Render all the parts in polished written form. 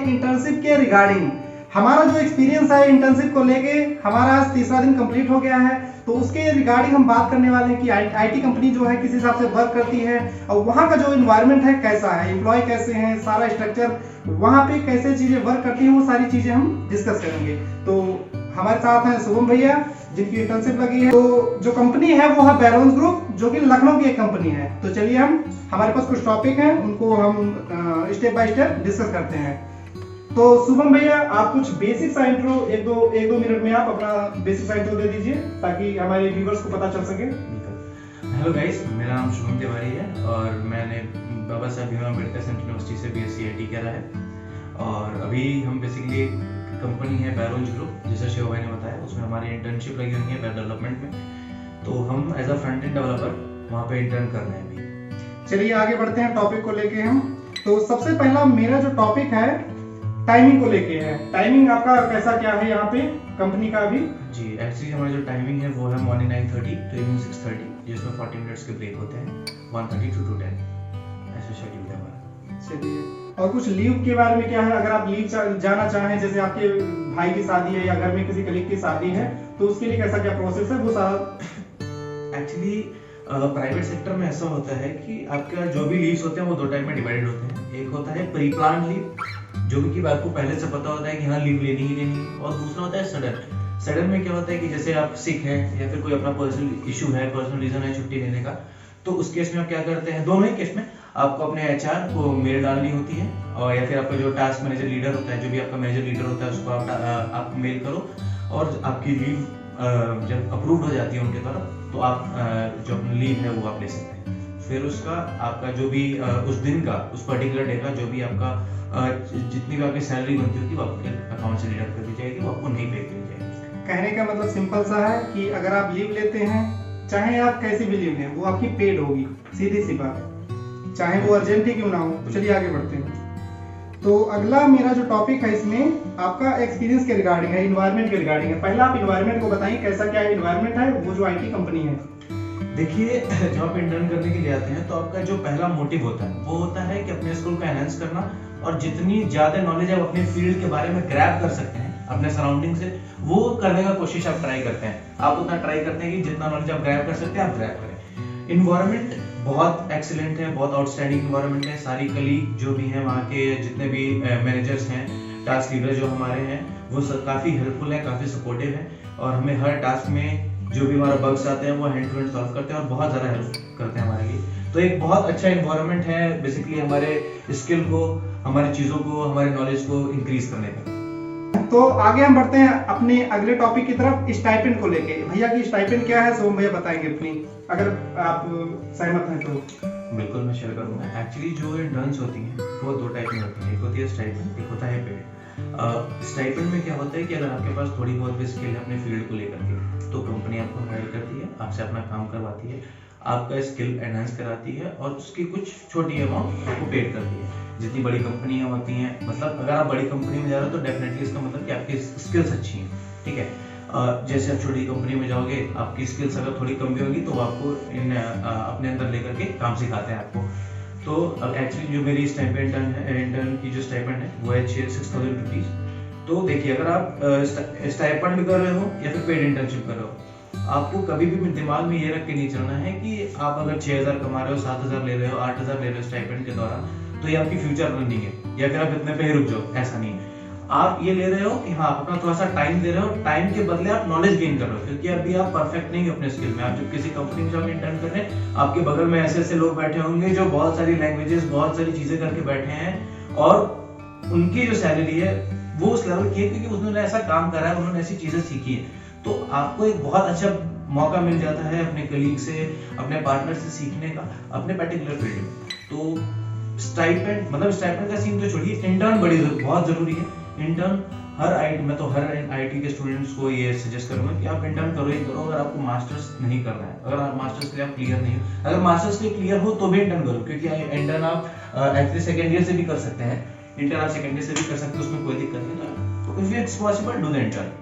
Internship के regarding. हमारा जो एक्सपीरियंस है इंटर्नशिप को लेके, हमारा आज तीसरा दिन कंप्लीट हो गया है, तो उसके रिगार्डिंग हम बात करने वाले हैं कि आईटी कंपनी जो है किस हिसाब से वर्क करती है और वहाँ का जो इन्वायरमेंट है कैसा है, एम्प्लॉय कैसे हैं, सारा स्ट्रक्चर वहाँ पे कैसे चीजें वर्क करती हैं, वो सारी चीजें हम डिस्कस करेंगे। तो हमारे साथ हैं शुभम भैया जिनकी इंटर्नशिप लगी है। तो जो कंपनी है वो है बैरोन्स ग्रुप, जो कि लखनऊ की एक कंपनी है। तो चलिए हमारे पास कुछ टॉपिक हैं, उनको हम स्टेप बाय स्टेप डिस्कस करते हैं। तो शुभम भैया आप कुछ बेसिक सा इंट्रो एक दो मिनट में आप अपना बेसिक सा इंट्रो दे दीजिए ताकि हमारे व्यूअर्स को पता चल सके। हेलो गाइस, मेरा नाम शुभम तिवारी है और मैंने बाबा साहब भीमराव अम्बेडकर सेंट्रल यूनिवर्सिटी से बीएससी आईटी करा है। और अभी हम बेसिकली कंपनी है बैरोन्स ग्रुप, जैसा शिव भाई ने बताया, उसमें हमारी इंटर्नशिप लगी हुई है वेब डेवलपमेंट में। तो हम as a front end developer वहाँ पे इंटर्न कर रहे हैं अभी। चलिए आगे बढ़ते हैं टॉपिक को लेके हम। तो सबसे पहला मेरा जो टॉपिक है टाइमिंग को लेके है। टाइमिंग आपका कैसा क्या है यहाँ पे कंपनी का अभी? जी, एक्चुअली हमारी जो टाइमिंग है वो है मॉर्निंग 9:30 टू इवनिंग 6:30, जिसमें 40 मिनट्स के ब्रेक होते हैं, 1:30 to 10 ऐसा शेड्यूल है हमारा। चलिए, और कुछ लीव के बारे में क्या है? अगर आप लीव जाना चाहें, जैसे आपके भाई की शादी है या घर में किसी कलीग की शादी है, तो उसके लिए कैसा क्या प्रोसेस है वो सारा? एक्चुअली प्राइवेट सेक्टर में ऐसा होता है कि आपका जो भी लीव्स होते हैं वो दो टाइप में डिवाइडेड होते हैं। एक होता है प्री प्लान लीव, जो कि आपको पहले से पता होता है कि हाँ लीव लेनी ही लेनी है, और दूसरा होता है सडन में क्या होता है कि जैसे आप सिक हैं या फिर कोई अपना पर्सनल इशू है, पर्सनल रीजन है छुट्टी लेने का, तो उस केस में आप क्या करते हैं, दोनों ही केस में आपको अपने एचआर को मेल डालनी होती है, और या फिर आपका जो टास्क मैनेजर लीडर होता है, जो भी आपका मैनेजर लीडर होता है, उसको आप मेल करो, और आपकी लीव जब अप्रूव हो जाती है उनके तरफ, तो आप जो अपनी लीव है वो आप ले सकते हैं। फिर उसका आपका जो भी उस दिन का, उस पर्टिकुलर डे का जो भी आपका जितनी भी आपकी सैलरी बनती होगी वो आपके अकाउंट से डिडक्ट कर दी जाएगी, वो आपको नहीं पे करी जाएगी। कहने का मतलब सिंपल सा है कि अगर आप लीव लेते हैं, चाहे आप कैसी भी लीव लें, वो आपकी पेड होगी, सीधी सी बात, चाहे वो अर्जेंट ही क्यों ना हो। चलिए आगे बढ़ते हैं। तो अगला मेरा जो टॉपिक है इसमें आपका एक्सपीरियंस के रिगार्डिंग है, इन्वायरमेंट के रिगार्डिंग है। पहला आप इन्वायरमेंट को बताइए, कैसा क्या इन्वायरमेंट है वो जो आईटी कंपनी है। देखिए, जब आप इंटर्न करने के लिए आते हैं तो आपका जो पहला मोटिव होता है वो होता है कि अपने स्किल को एनहांस करना, और जितनी ज्यादा नॉलेज आप अपने फील्ड के बारे में ग्रैब कर सकते हैं अपने सराउंडिंग से, वो करने का कोशिश आप ट्राई करते हैं। आप उतना ट्राई करते हैं कि जितना नॉलेज आप ग्रैब कर सकते हैं आप ग्रैब करें। इन्वायरमेंट बहुत एक्सीलेंट है, बहुत आउटस्टैंडिंग इन्वायरमेंट है। सारी कलीग जो भी हैं, वहाँ के जितने भी मैनेजर्स हैं, टास्क लीडर जो हमारे हैं, वो काफी हेल्पफुल हैं, काफी सपोर्टिव हैं, और हमें हर टास्क में जो भी हमारा बग्स आते हैं वो हैंड टू हैंड सॉल्व करते हैं और बहुत ज़्यादा हेल्प करते हैं हमारे लिए। तो एक बहुत अच्छा इन्वायरमेंट है बेसिकली हमारे स्किल को, हमारी चीज़ों को, हमारे नॉलेज को इंक्रीज करने का। तो आगे हम बढ़ते हैं अपने अगले टॉपिक की तरफ, स्टाइपेंड को लेके। भैया की स्टाइपेंड क्या है, सोम भैया बताएंगे अपनी, अगर आप सहमत हैं तो। बिल्कुल मैं शेयर करूँगा। एक्चुअली जो इंटर्न्स होती हैं वो दो टाइप में होती हैं, एक होती है स्टाइपेंड, एक होता है पेड। स्टाइपेंड में क्या होता है कि अगर आपके पास थोड़ी बहुत भी स्किल है अपने फील्ड को लेकर के, तो कंपनी आपको हायर करती है, आपसे अपना काम करवाती है, आपका स्किल एनहांस कराती है, और उसकी कुछ छोटी अमाउंट आपको पेड करती है। जितनी बड़ी कंपनियां होती हैं, मतलब अगर आप बड़ी कंपनी में जा रहे हो तो डेफिनेटली इसका मतलब कि आपकी स्किल्स अच्छी हैं, ठीक है। जैसे आप छोटी कंपनी में जाओगे, आपकी स्किल्स अगर थोड़ी कम भी होगी तो आपको अपने अंदर लेकर के काम सिखाते हैं आपको। तो अब एक्चुअली जो मेरी स्टाइपेंड इंटर्न की जो स्टाइपेंड है वो है 6,000 रुपीज। तो देखिए, अगर आप स्टाइपेंड कर रहे हो या फिर पेड इंटर्नशिप कर रहे हो, आपको कभी भी दिमाग में ये रख के नहीं चलना है कि आप अगर 6,000 कमा रहे हो, 7,000 ले रहे हो, 8,000 ले रहे हो स्टाइपेंड के दौरान, तो ये आपकी फ्यूचर रनिंग है, या फिर आप इतने पे ही रुक जाओ, ऐसा नहीं है। आप ये ले रहे हो कि हाँ, अपना थोड़ा सा टाइम दे रहे हो, टाइम के बदले आप नॉलेज गेन कर रहे हो, क्योंकि अभी आप परफेक्ट नहीं हो अपने स्किल में। आप जब किसी कंपनी में जाओगे इंटर्न करने, आपके बगल में ऐसे ऐसे लोग बैठे होंगे जो बहुत सारी लैंग्वेजेस, बहुत सारी चीजें करके बैठे हैं, और उनकी जो सैलरी है वो उस लेवल की है क्योंकि उन्होंने ऐसा काम करा है, उन्होंने ऐसी चीजें सीखी है। तो आपको एक बहुत अच्छा मौका मिल जाता है अपने कलीग से, अपने पार्टनर से सीखने का अपने पर्टिकुलर फील्ड में। तो स्टाइपेंड, मतलब स्टाइपेंड का सीन तो छोड़िए, इंटर्न बहुत जरूरी है। इंटर्न मैं तो हर आईटी के स्टूडेंट्स को ये सजेस्ट करूंगा कि आप इंटर्न करो ही करो। अगर आपको मास्टर्स नहीं करना है, अगर आप मास्टर्स के लिए आप क्लियर नहीं हो, अगर मास्टर्स के क्लियर हो तो भी इंटर्न करो, क्योंकि इंटर्न आप एक्चुअली सेकेंड ईयर से भी कर सकते हैं, इंटर्न आप सेकेंड ईयर से भी कर सकते हैं, उसमें कोई दिक्कत नहीं। तो if it's possible do the intern.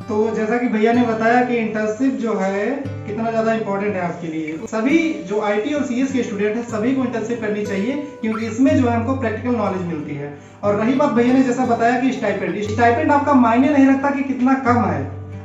तो जैसा कि भैया ने बताया कि इंटर्नशिप जो है कितना ज़्यादा इंपॉर्टेंट है आपके लिए। सभी जो आईटी और सीएस के स्टूडेंट हैं सभी को इंटर्नशिप करनी चाहिए, क्योंकि इसमें जो है हमको प्रैक्टिकल नॉलेज मिलती है। और रही बात भैया ने जैसा बताया कि स्टाइपेंड आपका मायने नहीं रखता कि कितना कम है।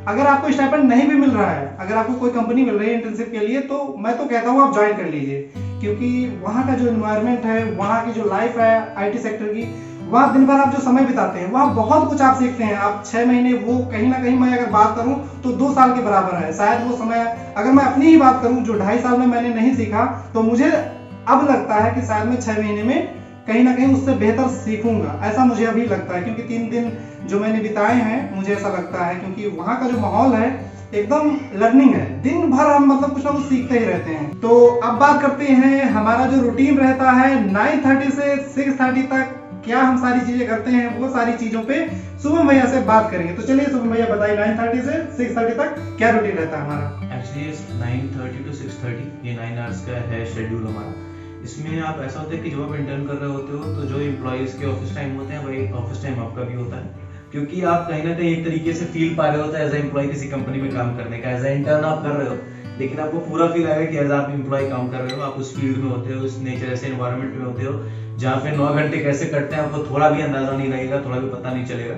अगर आपको स्टाइपेंड नहीं भी मिल रहा है, अगर आपको कोई कंपनी मिल रही है इंटर्नशिप के लिए, तो मैं तो कहता हूँ आप ज्वाइन कर लीजिए, क्योंकि वहाँ का जो एनवायरनमेंट है, वहाँ की जो लाइफ है आईटी सेक्टर की, वहाँ दिन भर आप जो समय बिताते हैं वहाँ बहुत कुछ आप सीखते हैं। आप 6 महीने, वो कहीं ना कहीं मैं अगर बात करूँ तो 2 साल के बराबर है शायद वो समय। अगर मैं अपनी ही बात करूँ, जो 2.5 साल में मैंने नहीं सीखा, तो मुझे अब लगता है कि शायद मैं 6 महीने में कहीं ना कहीं उससे बेहतर सीखूंगा, ऐसा मुझे अभी लगता है। क्योंकि 3 दिन जो मैंने बिताए हैं, मुझे ऐसा लगता है, क्योंकि वहाँ का जो माहौल है एकदम लर्निंग है। दिन भर हम मतलब कुछ ना कुछ सीखते ही रहते हैं। तो अब बात करते हैं, हमारा जो रूटीन रहता है 9:30 से 6:30 तक क्या हम सारी चीजें करते हैं, वो सारी चीजों पे शुभम भैया से बात करेंगे। तो चलिए शुभम भैया बताइए 9:30 से 6:30 तक क्या रूटीन रहता है हमारा। एक्चुअली 9:30 to 6:30 ये 9 आवर्स का है शेड्यूल हमारा। इसमें आप ऐसा होता है कि जब आप इंटर्न कर रहे होते हो तो जो एम्प्लॉइज के ऑफिस टाइम होते हैं वही ऑफिस टाइम आपका भी होता है, क्योंकि आप कहीं ना कहीं एक तरीके से फील पा रहे होते हैं एज ए एम्प्लॉय किसी कंपनी में काम करने का। एज ए इंटर्न आप कर रहे हो, लेकिन आपको पूरा फील आएगा कि एज आप एम्प्लॉय काम कर रहे हो, आप उस फील्ड में होते हो, उस नेचर ऐसे एनवायरनमेंट में होते हो जहाँ पे 9 घंटे कैसे कटते हैं आपको थोड़ा भी अंदाजा नहीं लगेगा, थोड़ा भी पता नहीं चलेगा।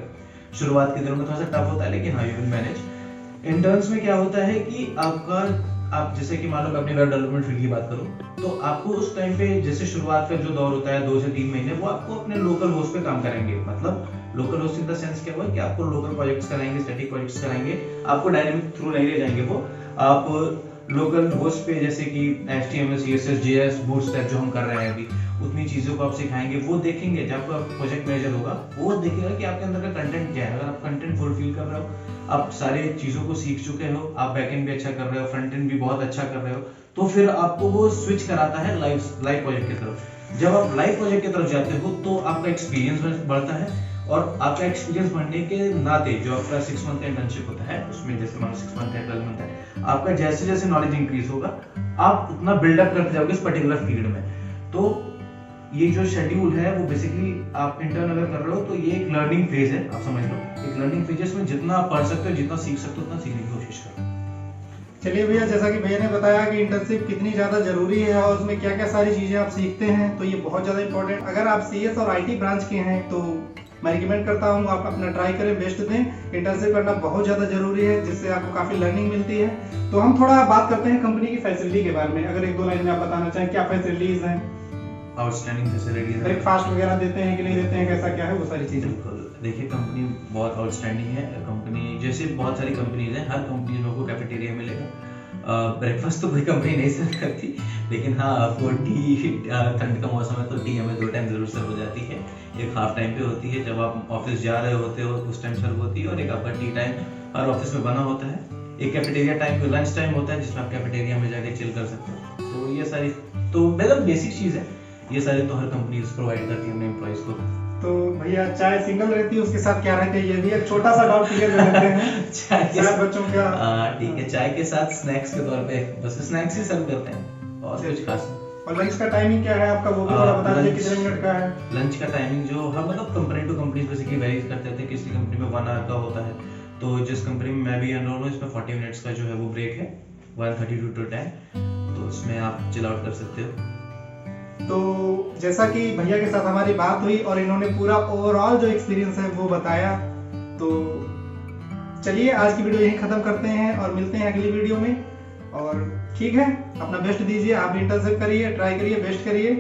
शुरुआत के दिनों में थोड़ा सा टफ होता है, लेकिन हाँ, यू विल मैनेज। इंटर्न्स में क्या होता है कि आप जैसे कि मान लो मैं अपनी वेब डेवलपमेंट फील्ड की बात करूं, तो आपको उस टाइम पे जैसे शुरुआत का जो दौर होता है 2 से 3 महीने, वो आपको अपने लोकल होस्ट पे काम कराएंगे। मतलब local host in the sense क्या हुआ कि आपको लोकल प्रोजेक्ट्स कराएंगे, स्टैटिक प्रोजेक्ट्स कराएंगे, आपको डायनेमिक थ्रू नहीं ले जाएंगे। वो आप लोकल होस्ट पे जैसे कि HTML, CSS, JS, बूटस्ट्रैप जो हम कर रहे हैं अभी, उतनी चीजों को आप सिखाएंगे। वो देखेंगे, जब आपका प्रोजेक्ट मैनेजर होगा वो देखेगा कि आपके अंदर का कंटेंट क्या है। अगर आप कंटेंट फुलफिल कर रहे हो, आप सारे चीजों को सीख चुके हो, आप बैकएंड भी अच्छा कर रहे हो, फ्रंट एंड भी बहुत अच्छा कर रहे हो, तो फिर आपको वो स्विच कराता है लाइव प्रोजेक्ट की तरफ। जब आप लाइव प्रोजेक्ट की तरफ जाते हो तो आपका एक्सपीरियंस बढ़ता है, और आपका एक्सपीरियंस बढ़ने के नाते जो आपका 6 मंथ का इंटर्नशिप होता है उसमें जैसे मान लो 6 मंथ है, 12 मंथ है, आपका जैसे जैसे नॉलेज इंक्रीज होगा आप उतना बिल्डअप करते जाओगे इस पर्टिकुलर फील्ड में। तो ये जो शेड्यूल है वो बेसिकली आप इंटर्न अगर कर रहे हो तो ये एक लर्निंग फेज है, आप समझ लो एक लर्निंग फेज है। इसमें जितना आप पढ़ सकते हो, जितना सीख सकते हो, उतना सीखने की कोशिश करो। चलिए भैया, जैसा कि भैया ने बताया कि इंटर्नशिप कितनी ज़्यादा ज़रूरी है और उसमें क्या क्या सारी चीज़ें आप सीखते हैं, तो ये बहुत ज़्यादा इंपॉर्टेंट। अगर आप CS और IT ब्रांच के हैं तो मैं रिकमेंड करता हूँ आप अपना ट्राई करें, बेस्ट दें। इंटर्नशिप करना बहुत ज़्यादा ज़रूरी है, जिससे आपको काफ़ी लर्निंग मिलती है। तो हम थोड़ा बात करते हैं कंपनी की फैसिलिटी के बारे में। अगर 1-2 लाइन में आप बताना चाहें क्या फैसिलिटीज़ हैं। आउटस्टैंडिंग फैसिलिटीज है, ब्रेकफास्ट वगैरह देते हैं कि नहीं देते हैं, कैसा क्या है वो सारी चीज़ें। बिल्कुल। देखिए कंपनी बहुत आउटस्टैंडिंग है। कंपनी जैसे बहुत सारी कंपनीज हैं, हर कंपनी में आपको कैफेटेरिया मिलेगा। ब्रेकफास्ट तो कोई कंपनी नहीं सर्व करती, लेकिन हाँ आपको टी, ठंड का मौसम है तो टी हमें 2 टाइम जरूर सर्व हो जाती है। एक हाफ टाइम पे होती है जब आप ऑफिस जा रहे होते हो उस टाइम सर्व होती है, और एक आपका टी टाइम हर ऑफिस में बना होता है। एक कैफेटेरिया टाइम लंच टाइम होता है जिसमें आप कैफेटेरिया में जाके चिल कर सकते हो। तो ये सारी तो मतलब बेसिक चीज़ है, ये सारी तो हर कंपनी प्रोवाइड करती है अपने एम्प्लॉइज को। तो भैया चाय सिंगल रहती है, उसके साथ क्या रहता है, ये भी एक छोटा सा डाउट क्लियर कर देते हैं। चाय के साथ बच्चों का ठीक है, चाय के साथ स्नैक्स के तौर पे बस स्नैक्स ही सर्व करते हैं और कुछ खास नहीं। और लंच का टाइमिंग क्या है आपका, वो भी थोड़ा बता दीजिए कितने मिनट का है। लंच का टाइमिंग जो हम मतलब company to company basically vary करते थे। किसी कंपनी में 1 आवर का होता है, तो जिस कंपनी में मैं भी एनरोल हूँ इसमें 40 मिनट्स का जो है वो ब्रेक है, 1:32 to 10, तो इसमें आप चिल आउट कर सकते हो। तो जैसा कि भैया के साथ हमारी बात हुई और इन्होंने पूरा ओवरऑल जो एक्सपीरियंस है वो बताया, तो चलिए आज की वीडियो यहीं खत्म करते हैं और मिलते हैं अगली वीडियो में। और ठीक है, अपना बेस्ट दीजिए, आप इंटर्नशिप करिए, ट्राई करिए, बेस्ट करिए।